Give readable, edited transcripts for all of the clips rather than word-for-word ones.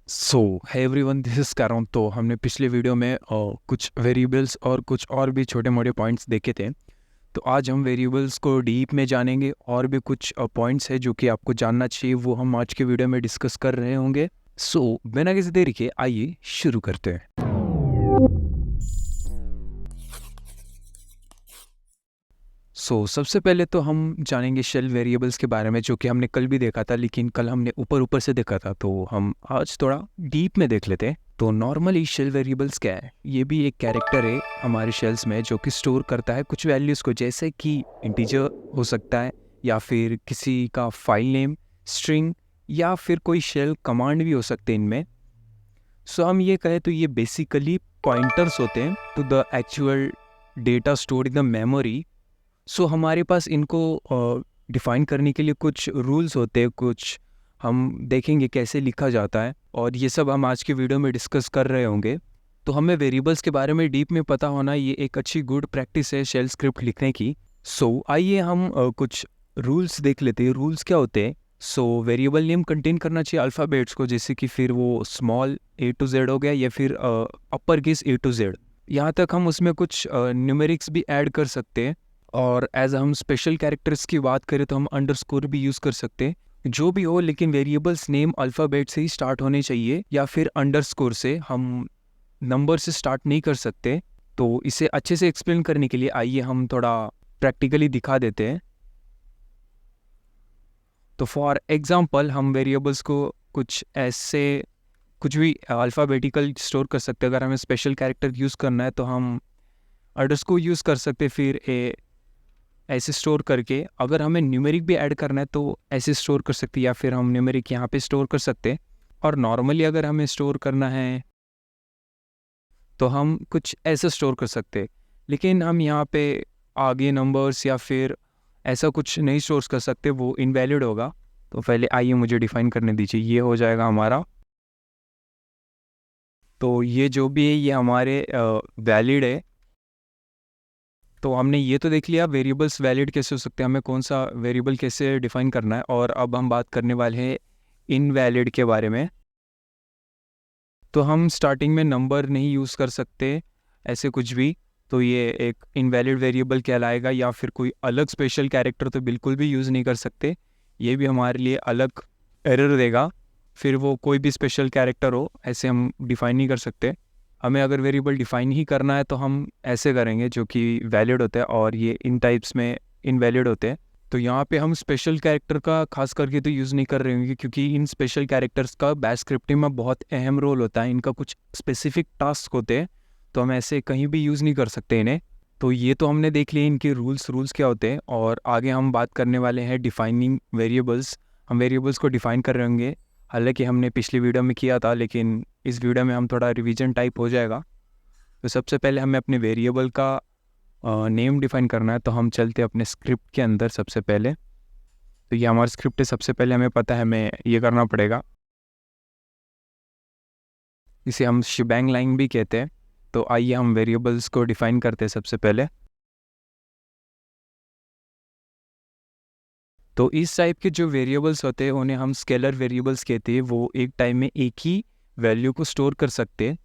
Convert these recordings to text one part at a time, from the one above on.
सो है everyone, this is कैरॉन। तो हमने पिछले वीडियो में कुछ वेरिएबल्स और कुछ और भी छोटे मोटे पॉइंट्स देखे थे। तो आज हम वेरिएबल्स को डीप में जानेंगे और भी कुछ पॉइंट्स है जो कि आपको जानना चाहिए, वो हम आज के वीडियो में डिस्कस कर रहे होंगे। सो बिना किसी देरी के आइए शुरू करते हैं। सबसे पहले तो हम जानेंगे शेल वेरिएबल्स के बारे में, जो कि हमने कल भी देखा था, लेकिन कल हमने ऊपर ऊपर से देखा था। तो हम आज थोड़ा डीप में देख लेते हैं। तो नॉर्मली शेल वेरिएबल्स क्या है? ये भी एक कैरेक्टर है हमारे शेल्स में जो कि स्टोर करता है कुछ वैल्यूज़ को, जैसे कि इंटीजर हो सकता है, या फिर किसी का फाइल नेम, स्ट्रिंग, या फिर कोई शेल कमांड भी हो सकते हैं इनमें। हम ये कहें तो ये बेसिकली पॉइंटर्स होते हैं to the actual data stored in the memory. हमारे पास इनको डिफ़ाइन करने के लिए कुछ रूल्स होते हैं, कुछ हम देखेंगे कैसे लिखा जाता है, और ये सब हम आज के वीडियो में डिस्कस कर रहे होंगे। तो हमें वेरिएबल्स के बारे में डीप में पता होना ये एक अच्छी गुड प्रैक्टिस है शेल स्क्रिप्ट लिखने की। आइए हम कुछ रूल्स देख लेते हैं। रूल्स क्या होते हैं? वेरिएबल नेम कंटेन करना चाहिए अल्फ़ाबेट्स को, जैसे कि फिर वो स्मॉल ए टू जेड हो गया, या फिर upper case A to Z. यहाँ तक हम उसमें कुछ न्यूमेरिक्स भी ऐड कर सकते हैं। और एज हम स्पेशल कैरेक्टर्स की बात करें तो हम अंडरस्कोर भी यूज़ कर सकते हैं। जो भी हो, लेकिन वेरिएबल्स नेम अल्फ़ाबेट से ही स्टार्ट होने चाहिए, या फिर अंडरस्कोर से। हम नंबर से स्टार्ट नहीं कर सकते। तो इसे अच्छे से एक्सप्लेन करने के लिए आइए हम थोड़ा प्रैक्टिकली दिखा देते हैं। तो फॉर एग्जांपल हम वेरिएबल्स को कुछ ऐसे कुछ भी अल्फ़ाबेटिकल स्टोर कर सकते हैं। अगर हमें स्पेशल कैरेक्टर यूज़ करना है तो हम अंडरस्कोर यूज़ कर सकते हैं, फिर ऐसे स्टोर करके। अगर हमें न्यूमेरिक भी ऐड करना है तो ऐसे स्टोर कर सकते हैं, या फिर हम न्यूमेरिक यहाँ पे स्टोर कर सकते हैं। और नॉर्मली अगर हमें स्टोर करना है तो हम कुछ ऐसा स्टोर कर सकते हैं, लेकिन हम यहाँ पे आगे नंबर्स या फिर ऐसा कुछ नहीं स्टोर कर सकते, वो इनवैलिड होगा। तो पहले आइए मुझे डिफाइन करने दीजिए। ये हो जाएगा हमारा। तो ये जो भी है ये हमारे वैलिड है। तो हमने ये तो देख लिया वेरिएबल्स वैलिड कैसे हो सकते हैं, हमें कौन सा वेरिएबल कैसे डिफाइन करना है। और अब हम बात करने वाले हैं इनवैलिड के बारे में। तो हम स्टार्टिंग में नंबर नहीं यूज़ कर सकते, ऐसे कुछ भी। तो ये एक इनवैलिड वेरिएबल कहलाएगा। या फिर कोई अलग स्पेशल कैरेक्टर तो बिल्कुल भी यूज़ नहीं कर सकते, ये भी हमारे लिए अलग एरर देगा। फिर वो कोई भी स्पेशल कैरेक्टर हो, ऐसे हम डिफ़ाइन नहीं कर सकते। हमें अगर वेरिएबल डिफ़ाइन ही करना है तो हम ऐसे करेंगे जो कि वैलिड होता है, और ये इन टाइप्स में इनवैलिड होते हैं। तो यहाँ पे हम स्पेशल कैरेक्टर का खास करके तो यूज़ नहीं कर रहे होंगे, क्योंकि इन स्पेशल कैरेक्टर्स का बैश स्क्रिप्टिंग में बहुत अहम रोल होता है। इनका कुछ स्पेसिफिक टास्क होते हैं, तो हम ऐसे कहीं भी यूज़ नहीं कर सकते इन्हें। तो ये तो हमने देख लिया इनके रूल्स क्या होते हैं। और आगे हम बात करने वाले हैं डिफाइनिंग वेरिएबल्स। हम वेरिएबल्स को डिफ़ाइन कर रहे होंगे, हालांकि हमने पिछली वीडियो में किया था, लेकिन इस वीडियो में हम थोड़ा रिवीजन टाइप हो जाएगा। तो सबसे पहले हमें अपने वेरिएबल का नेम डिफ़ाइन करना है। तो हम चलते हैं अपने स्क्रिप्ट के अंदर। सबसे पहले तो ये हमारा स्क्रिप्ट है। सबसे पहले हमें पता है हमें ये करना पड़ेगा, इसे हम शिबैंग लाइन भी कहते हैं। तो आइए हम वेरिएबल्स को डिफ़ाइन करते हैं सबसे पहले। तो इस टाइप के जो वेरिएबल्स होते हैं उन्हें हम स्केलर वेरिएबल्स कहते हैं। वो एक टाइम में एक ही वैल्यू को स्टोर कर सकते हैं।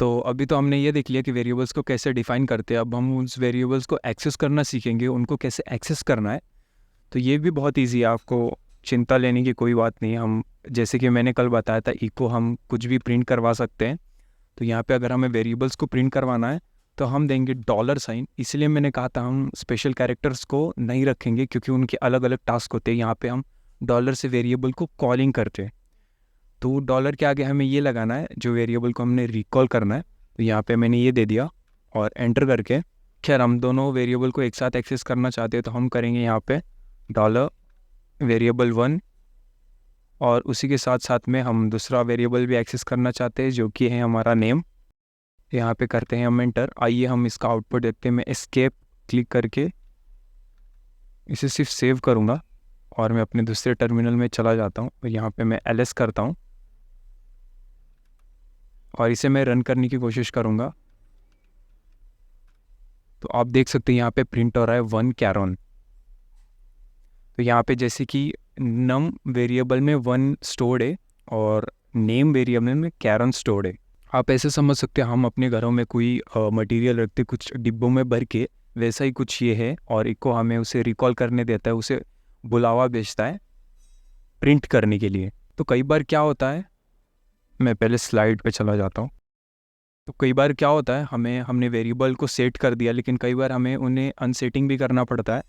तो अभी तो हमने ये देख लिया कि वेरिएबल्स को कैसे डिफ़ाइन करते हैं। अब हम उस वेरिएबल्स को एक्सेस करना सीखेंगे, उनको कैसे एक्सेस करना है। तो ये भी बहुत ईजी है, आपको चिंता लेने की कोई बात नहीं है। हम जैसे कि मैंने कल बताया था, इको हम कुछ भी प्रिंट करवा सकते हैं। तो यहाँ पे अगर हमें वेरिएबल्स को प्रिंट करवाना है तो हम देंगे डॉलर साइन। इसलिए मैंने कहा था हम स्पेशल कैरेक्टर्स को नहीं रखेंगे, क्योंकि उनके अलग अलग टास्क होते हैं। यहाँ पे हम डॉलर से वेरिएबल को कॉलिंग करते हैं। तो डॉलर के आगे हमें ये लगाना है जो वेरिएबल को हमने रिकॉल करना है। तो यहाँ पे मैंने ये दे दिया और एंटर करके, खैर हम दोनों वेरिएबल को एक साथ एक्सेस करना चाहते हैं तो हम करेंगे यहाँ पे डॉलर वेरिएबल 1, और उसी के साथ साथ में हम दूसरा वेरिएबल भी एक्सेस करना चाहते हैं जो कि है हमारा नेम। यहाँ पे करते हैं हम एंटर। आइए हम इसका आउटपुट देखते हैं। मैं एस्केप क्लिक करके इसे सिर्फ सेव करूँगा और मैं अपने दूसरे टर्मिनल में चला जाता हूँ। और यहाँ पे मैं ls करता हूँ और इसे मैं रन करने की कोशिश करूँगा। तो आप देख सकते हैं यहाँ पे प्रिंट हो रहा है 1 कैरॉन। तो यहाँ पे जैसे कि नम वेरिएबल में 1 स्टोर्ड है और नेम वेरिएबल में कैरन स्टोर्ड है। आप ऐसे समझ सकते हैं हम अपने घरों में कोई मटेरियल रखते कुछ डिब्बों में भर के, वैसा ही कुछ ये है, और एक को हमें उसे रिकॉल करने देता है, उसे बुलावा भेजता है प्रिंट करने के लिए। तो कई बार क्या होता है, मैं पहले स्लाइड पे चला जाता हूँ। तो कई बार क्या होता है, हमने वेरिएबल को सेट कर दिया, लेकिन कई बार हमें उन्हें अनसेटिंग भी करना पड़ता है।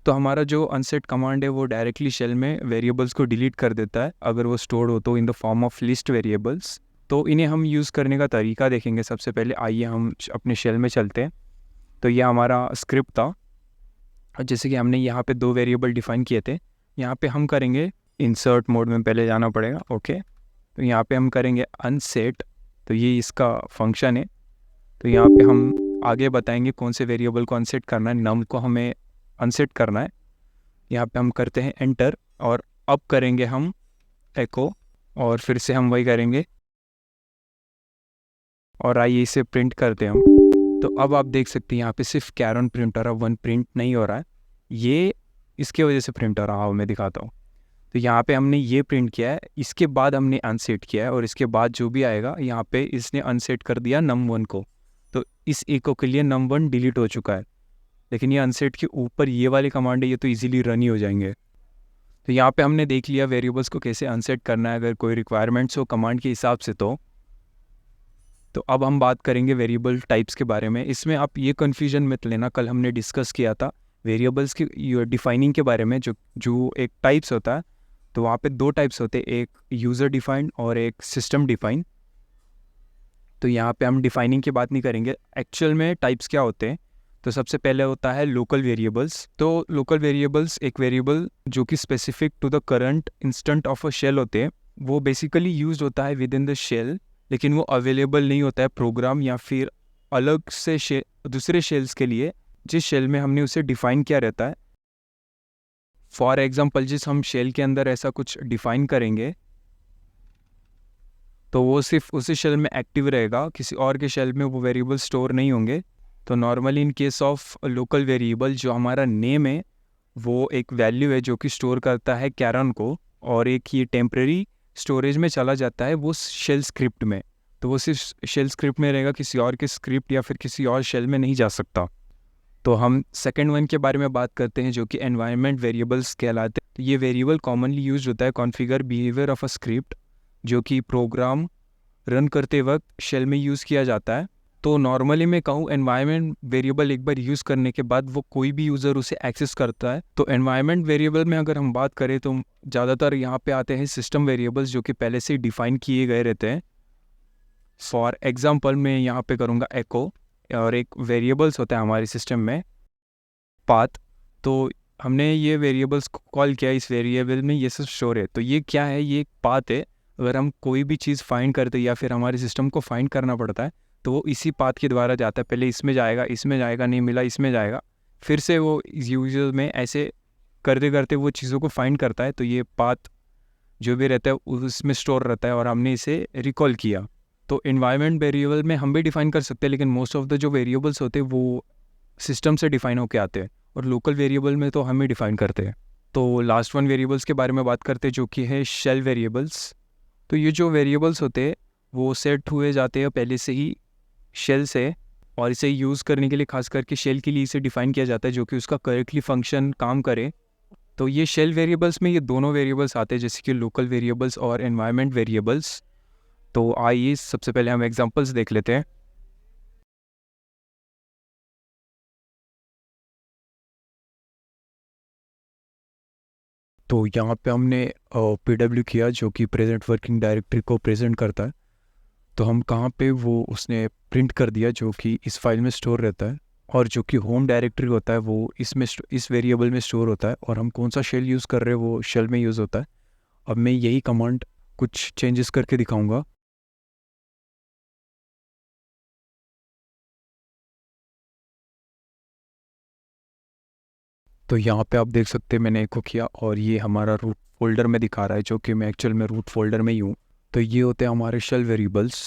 तो हमारा जो अनसेट कमांड है वो डायरेक्टली शेल में वेरिएबल्स को डिलीट कर देता है अगर वो स्टोर्ड हो तो in the form of list variables. तो इन्हें हम यूज़ करने का तरीका देखेंगे। सबसे पहले आइए हम अपने शेल में चलते हैं। तो ये हमारा स्क्रिप्ट था, जैसे कि हमने यहाँ पे 2 वेरिएबल डिफाइन किए थे। यहाँ पे हम करेंगे इंसर्ट मोड में पहले जाना पड़ेगा, ओके। तो यहाँ पे हम करेंगे अनसेट, तो ये इसका फंक्शन है। तो यहाँ पे हम आगे बताएंगे कौन से वेरिएबल को अनसेट करना है। नम को हमें अनसेट करना है। यहाँ पे हम करते हैं एंटर, और अब करेंगे हम एको, और फिर से हम वही करेंगे, और आइए इसे प्रिंट करते हैं हम। तो अब आप देख सकते हैं यहाँ पे सिर्फ कैरन प्रिंट हो रहा है, 1 प्रिंट नहीं हो रहा है। ये इसके वजह से प्रिंट हो रहा है, मैं दिखाता हूँ। तो यहाँ पे हमने ये प्रिंट किया है, इसके बाद हमने अनसेट किया है, और इसके बाद जो भी आएगा यहाँ पे इसने अनसेट कर दिया num1 को। तो इस एको के लिए num1 डिलीट हो चुका है, लेकिन ये अनसेट के ऊपर ये वाली कमांड है, ये तो इजीली रन ही हो जाएंगे। तो यहाँ पे हमने देख लिया वेरिएबल्स को कैसे अनसेट करना है अगर कोई रिक्वायरमेंट्स हो कमांड के हिसाब से। तो अब हम बात करेंगे वेरिएबल टाइप्स के बारे में। इसमें आप ये कन्फ्यूजन मत लेना, कल हमने डिस्कस किया था वेरिएबल्स की डिफाइनिंग के बारे में, जो एक टाइप्स होता है। तो वहाँ पे 2 टाइप्स होते हैं, एक यूज़र डिफाइंड और एक सिस्टम डिफाइंड। तो यहाँ पे हम डिफाइनिंग की बात नहीं करेंगे, एक्चुअल में टाइप्स क्या होते हैं। तो सबसे पहले होता है लोकल वेरिएबल्स। तो लोकल वेरिएबल्स एक वेरिएबल जो कि specific to the current instant of a shell होते हैं। वो बेसिकली यूज होता है विद इन द शेल, लेकिन वो अवेलेबल नहीं होता है प्रोग्राम या फिर अलग से दूसरे शेल्स के लिए जिस शेल में हमने उसे डिफाइन किया रहता है। फॉर एग्जाम्पल जिस हम शेल के अंदर ऐसा कुछ डिफाइन करेंगे तो वो सिर्फ उसी शेल में एक्टिव रहेगा, किसी और के शेल में वो वेरिएबल स्टोर नहीं होंगे। तो normally in case of local variable जो हमारा नेम है वो एक वैल्यू है जो कि स्टोर करता है कैरन को, और एक ये टेम्परेरी स्टोरेज में चला जाता है वो शेल स्क्रिप्ट में। तो वो सिर्फ शेल स्क्रिप्ट में रहेगा, किसी और के स्क्रिप्ट या फिर किसी और शेल में नहीं जा सकता। तो हम सेकेंड वन के बारे में बात करते हैं जो कि एनवायरनमेंट वेरिएबल्स कहलाते हैं। तो ये वेरिएबल कॉमनली यूज होता है configure behaviour of a script, जो कि प्रोग्राम रन करते वक्त शेल में यूज़ किया जाता है। तो नॉर्मली मैं कहूँ एनवायरनमेंट वेरिएबल एक बार यूज़ करने के बाद वो कोई भी यूज़र उसे एक्सेस करता है। तो एनवायरनमेंट वेरिएबल में अगर हम बात करें तो ज़्यादातर यहाँ पे आते हैं सिस्टम वेरिएबल्स जो कि पहले से डिफाइन किए गए रहते हैं। फॉर एग्जांपल मैं यहाँ पे करूँगा एको, और एक वेरिएबल्स होता है हमारे सिस्टम में पाथ। तो हमने ये वेरिएबल्स को कॉल किया, इस वेरिएबल में ये सब स्टोर है। तो ये क्या है, ये एक पाथ है। अगर हम कोई भी चीज़ फाइंड करते या फिर हमारे सिस्टम को फाइंड करना पड़ता है तो वो इसी पाथ के द्वारा जाता है। पहले इसमें जाएगा, नहीं मिला इसमें जाएगा, फिर से वो यूजर में ऐसे करते करते वो चीज़ों को फाइंड करता है। तो ये पाथ जो भी रहता है उसमें स्टोर रहता है, और हमने इसे रिकॉल किया। तो इन्वायरमेंट वेरिएबल में हम भी डिफाइन कर सकते हैं, लेकिन मोस्ट ऑफ द जो वेरिएबल्स होते हैं वो सिस्टम से डिफाइन होके आते हैं, और लोकल वेरिएबल में तो हम ही डिफाइन करते हैं। तो लास्ट वन वेरिएबल्स के बारे में बात करते हैं जो कि है शेल वेरिएबल्स। तो ये जो वेरिएबल्स होते हैं वो सेट हुए जाते हैं पहले से ही शेल से, और इसे यूज़ करने के लिए खास करके शेल के लिए इसे डिफाइन किया जाता है जो कि उसका करेक्टली फंक्शन काम करे। तो ये शेल वेरिएबल्स में ये दोनों वेरिएबल्स आते हैं, जैसे कि लोकल वेरिएबल्स और एनवायरनमेंट वेरिएबल्स। तो आइए सबसे पहले हम एग्जांपल्स देख लेते हैं। तो यहाँ पे हमने PW किया जो कि प्रेजेंट वर्किंग डायरेक्टरी को प्रेजेंट करता है। तो हम कहाँ पे वो उसने प्रिंट कर दिया जो कि इस फाइल में स्टोर रहता है, और जो कि होम डायरेक्टरी होता है वो इस वेरिएबल में स्टोर होता है, और हम कौन सा शेल यूज़ कर रहे हैं वो शेल में यूज़ होता है। अब मैं यही कमांड कुछ चेंजेस करके दिखाऊंगा। तो यहाँ पे आप देख सकते हैं मैंने एको किया, और ये हमारा रूट फोल्डर में दिखा रहा है जो कि मैं एक्चुअल में रूट फोल्डर में ही हूँ। तो ये होते हैं हमारे शेल वेरिएबल्स।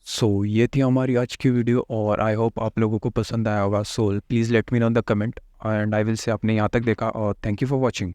सो ये थी हमारी आज की वीडियो, और आई होप आप लोगों को पसंद आया होगा। So please let me know in the comment, and I will say आपने यहाँ तक देखा, और थैंक यू फॉर वॉचिंग।